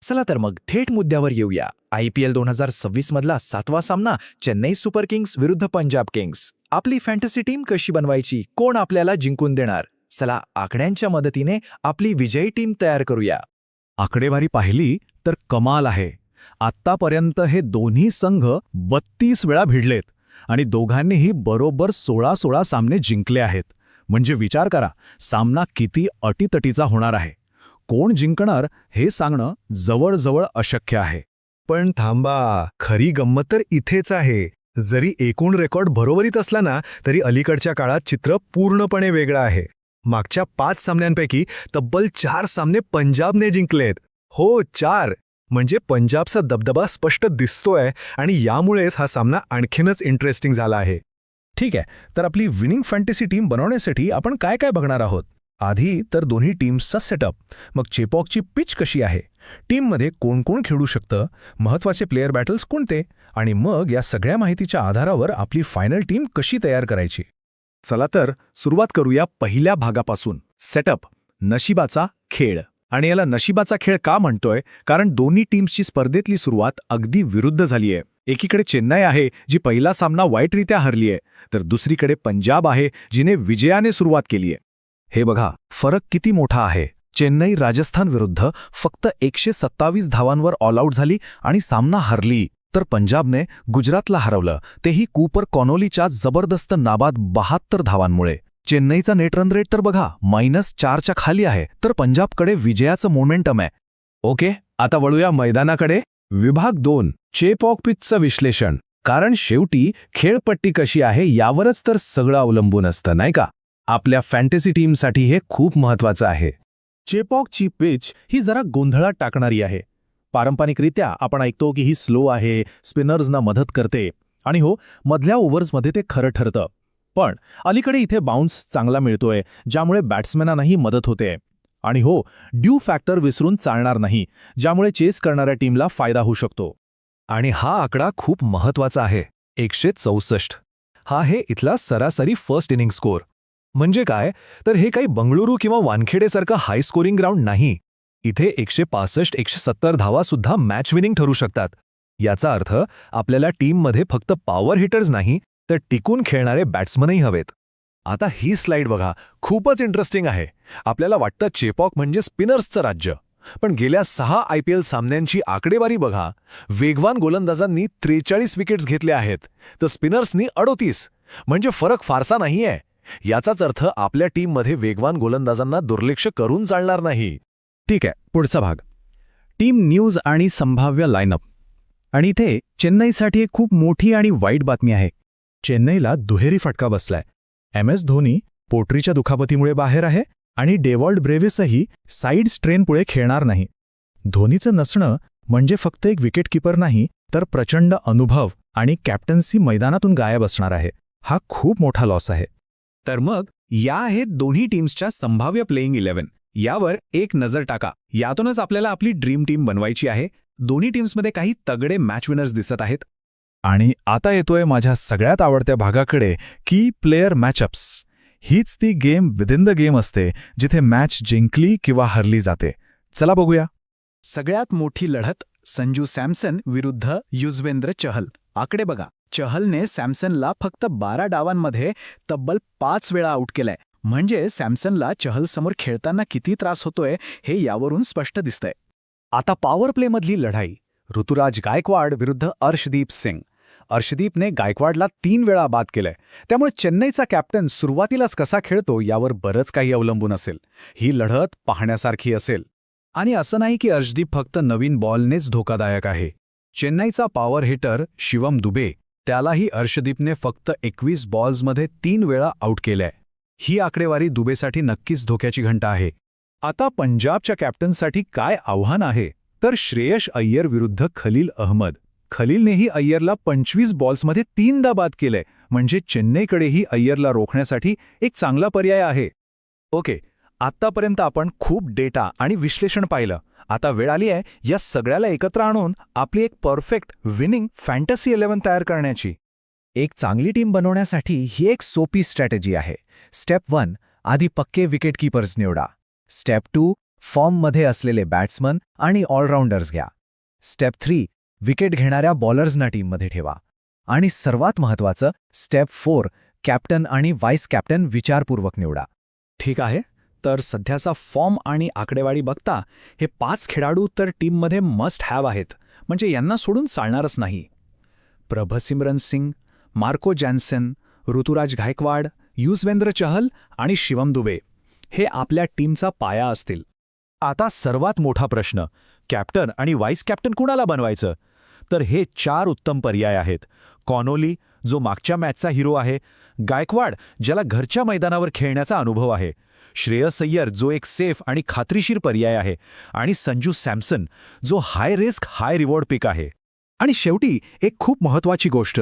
चला तर मग थेट मुद्द्यावर येऊया. IPL 2026 मधला 7वा सामना चेन्नई सुपर किंग्स विरुद्ध पंजाब किंग्स. आपली फॅन्टसी टीम कशी बनवायची, कोण आपल्याला जिंकून देणार? चला आकड्यांच्या मदतीने आपली विजयी टीम तयार करूया. आकडेवारी पाहिली तर कमाल आहे. आत्तापर्यंत हे दोन्ही संघ 32 वेळा भिडलेत आणि दोघांनीही बरोबर 16-16 सामने जिंकले आहेत. म्हणजे विचार करा, सामना किती अटीतटीचा होणार आहे. कोण जिंकणार हे सांगणं जवळजवळ अशक्य आहे. पण थांबा, खरी गंमत तर इथेच आहे. जरी एकूण रेकॉर्ड बरोबरीत असला ना, तरी अलीकडच्या काळात चित्र पूर्णपणे वेगळं आहे. मागच्या 5 सामन्यांपैकी तब्बल 4 सामने पंजाबने जिंकलेत. हो, 4. म्हणजे पंजाबचा दबदबा स्पष्ट दिसतोय आणि यामुळेच हा सामना आणखीनच इंटरेस्टिंग झाला आहे. ठीक आहे, तर आपली विनिंग फॅन्टसी टीम बनवण्यासाठी आपण काय काय बघणार आहोत? आधी तर दोन्ही टीम्सचा सेटअप, मग चेपॉकची पिच कशी आहे, टीममध्ये कोण कोण खेळू शकतं, महत्त्वाचे प्लेयर बॅटल्स कोणते, आणि मग या सगळ्या माहितीच्या आधारावर आपली फायनल टीम कशी तयार करायची. चला तर सुरुवात करूया पहिल्या भागापासून. सेटअप, नशिबाचा खेळ. आणि याला नशिबाचा खेळ का म्हणतोय? कारण दोन्ही टीम्सची स्पर्धेतली सुरुवात अगदी विरुद्ध झालीये. एकीकडे चेन्नई आहे जी पहिला सामना वाईटरित्या हरलीये, तर दुसरीकडे पंजाब आहे जिने विजयाने सुरुवात केलीये. हे बघा, फरक किती मोठा आहे. चेन्नई राजस्थान विरुद्ध फक्त 127 धावांवर ऑल आऊट झाली आणि सामना हरली, तर पंजाबने गुजरातला हरवलं, तेही कूपर कॉनोलीच्या जबरदस्त नाबाद 72 धावांमुळे. चेन्नईचा नेट रन रेट तर बघा -4च्या खाली आहे, तर पंजाबकडे विजयाचं मोमेंटम आहे. ओके, आता वळूया मैदानाकडे. विभाग 2, चेपॉक पिचचं विश्लेषण. कारण शेवटी खेळपट्टी कशी आहे यावरच तर सगळं अवलंबून असतं, नाही का? आपल्या फॅन्टसी टीमसाठी हे खूप महत्त्वाचं आहे. चेपॉकची पिच ही जरा गोंधळात टाकणारी आहे. पारंपरिकरित्या आपण ऐकतो की ही स्लो आहे, स्पिनर्सना मदत करते, आणि हो, मधल्या ओव्हर्समध्ये ते खरं ठरतं. पण अलीकडे इथे बाउन्स चांगला मिळतोय, ज्यामुळे बॅट्समॅनांनाही मदत होते. आणि हो, ड्यू फॅक्टर विसरून चालणार नाही, ज्यामुळे चेस करणाऱ्या टीमला फायदा होऊ शकतो. आणि हा आकडा खूप महत्त्वाचा आहे. 164 हा आहे इथला सरासरी फर्स्ट इनिंग स्कोर. म्हणजे काय, तर हे काही बंगळुरू किंवा वानखेडेसारखं हाय स्कोरिंग ग्राउंड नाही. इथे 165-170 धावासुद्धा मॅच विनिंग ठरू शकतात. याचा अर्थ आपल्याला टीममध्ये फक्त पॉवर हिटर्स नाही, तर टिकून खेळणारे बॅट्समनही हवेत. आता ही स्लाइड बघा, खूपच इंटरेस्टिंग आहे. आपल्याला वाटतं चेपॉक म्हणजे स्पिनर्सचं राज्य, पण गेल्या 6 IPL सामन्यांची आकडेवारी बघा. वेगवान गोलंदाजांनी 43 विकेट्स घेतल्या आहेत, तर स्पिनर्सनी 38. म्हणजे फरक फारसा नाहीये. याचाच अर्थ आपल्या टीममध्ये वेगवान गोलंदाजांना दुर्लक्ष करून चालणार नाही. ठीक आहे, पुढचा भाग, टीम न्यूज आणि संभाव्य लाईनअप. आणि इथे चेन्नईसाठी एक खूप मोठी आणि वाईट बातमी आहे. चेन्नईला दुहेरी फटका बसलाय. MS धोनी पोटरीच्या दुखापतीमुळे बाहेर आहे आणि डेव्हॉल्ट ब्रेव्हिसही साईड स्ट्रेनमुळे खेळणार नाही. धोनीचं नसणं म्हणजे फक्त एक विकेटकीपर नाही, तर प्रचंड अनुभव आणि कॅप्टन्सी मैदानातून गायब असणार आहे. हा खूप मोठा लॉस आहे. तर मग या आहेत दोन्ही टीम्सच्या संभाव्य प्लेइंग 11. यावर एक नजर टाका. यातूनच आपल्याला आपली ड्रीम टीम बनवायची आहे. दोन्ही टीम्समध्ये काही तगडे मॅच विनर्स दिसत आहेत. आणि आता येतोय माझ्या सगळ्यात आवडत्या भागाकडे, की प्लेयर मॅचअप्स. हीच ती गेम विदिन द गेम असते, जिथे मॅच जिंकली किंवा हरली जाते. चला बघूया. सगळ्यात मोठी लढत संजू सॅमसन विरुद्ध युजवेंद्र चहल. आकडे बघा, चहलने सॅमसनला फक्त 12 डावांमध्ये तब्बल 5 वेळा आऊट केलंय. म्हणजे सॅमसनला चहलसमोर खेळताना किती त्रास होतोय हे यावरून स्पष्ट दिसतंय. आता पॉवर प्लेमधली लढाई. ऋतुराज गायकवाड विरुद्ध अर्शदीप सिंग. अर्शदीपने गायकवाडला 3 वेळा बाद केलंय, त्यामुळे चेन्नईचा कॅप्टन सुरुवातीलाच कसा खेळतो यावर बरंच काही अवलंबून असेल. ही लढत पाहण्यासारखी असेल. आणि असं नाही की अर्शदीप फक्त नवीन बॉलनेच धोकादायक आहे. चेन्नईचा पॉवर हिटर शिवम दुबे, त्यालाही अर्शदीपने फक्त 21 बॉल्समध्ये 3 वेळा आऊट केलंय. ही आकडेवारी दुबेसाठी नक्कीच धोक्याची घंटा आहे. आता पंजाबच्या कॅप्टनसाठी काय आव्हान आहे, तर श्रेयस अय्यर विरुद्ध खलील अहमद. खलीलनेही अय्यरला 25 बॉल्समध्ये 3दा बाद केलंय. म्हणजे चेन्नईकडेही अय्यरला रोखण्यासाठी एक चांगला पर्याय आहे. ओके, आत्तापर्यंत आपण खूप डेटा आणि विश्लेषण पाहिलं. आता वेळ आली आहे या सगळ्याला एकत्र आणून आपली एक परफेक्ट विनिंग फॅन्टसी 11 तयार करण्याची. एक चांगली टीम बनवण्यासाठी ही एक सोपी स्ट्रॅटेजी आहे. स्टेप 1, आधी पक्के विकेटकीपर्स निवडा. स्टेप 2, फॉर्ममध्ये असलेले बॅट्समन आणि ऑलराऊंडर्स घ्या. स्टेप 3 विकेट घेणाऱ्या बॉलर्सना टीममध्ये ठेवा. आणि सर्वात महत्त्वाचं स्टेप 4 कॅप्टन आणि व्हाईस कॅप्टन विचारपूर्वक निवडा. ठीक आहे, तर सध्याचा फॉर्म आणि आकडेवारी बघता हे 5 खेळाडू तर टीममध्ये मस्ट हॅव आहेत, म्हणजे यांना सोडून चालणारच नाही. प्रभसिमरन सिंग, मार्को जॅन्सन, ऋतुराज गायकवाड, युजवेंद्र चहल आणि शिवम दुबे हे आपल्या टीमचा पाया असतील. आता सर्वात मोठा प्रश्न, कॅप्टन आणि व्हाईस कॅप्टन कुणाला बनवायचं? तर हे 4 उत्तम पर्याय आहेत. कॉनोली, जो मागच्या मॅचचा हिरो आहे, गायकवाड, ज्याला घरच्या मैदानावर खेळण्याचा अनुभव आहे, श्रेयस अय्यर, जो एक सेफ आणि खात्रीशीर पर्याय आहे, आणि संजू सॅमसन, जो हाय रिस्क हाय रिवॉर्ड पिक आहे. आणि शेवटी एक खूप महत्त्वाची गोष्ट,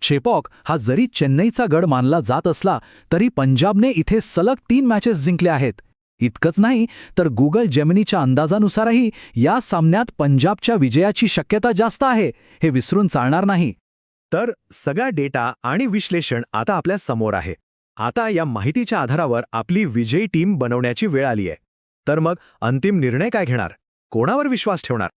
चेपॉक हा जरी चेन्नईचा गड मानला जात असला तरी पंजाबने इथे सलग 3 मॅचेस जिंकल्या आहेत. इतकंच नाही तर गुगल जेमिनीच्या अंदाजानुसारही या सामन्यात पंजाबच्या विजयाची शक्यता जास्त आहे, हे विसरून चालणार नाही. तर सगळा डेटा आणि विश्लेषण आता आपल्या समोर आहे. आता या माहितीच्या आधारावर आपली विजयी टीम बनवण्याची वेळ आली आहे. तर मग अंतिम निर्णय काय घेणार? कोणावर विश्वास ठेवणार?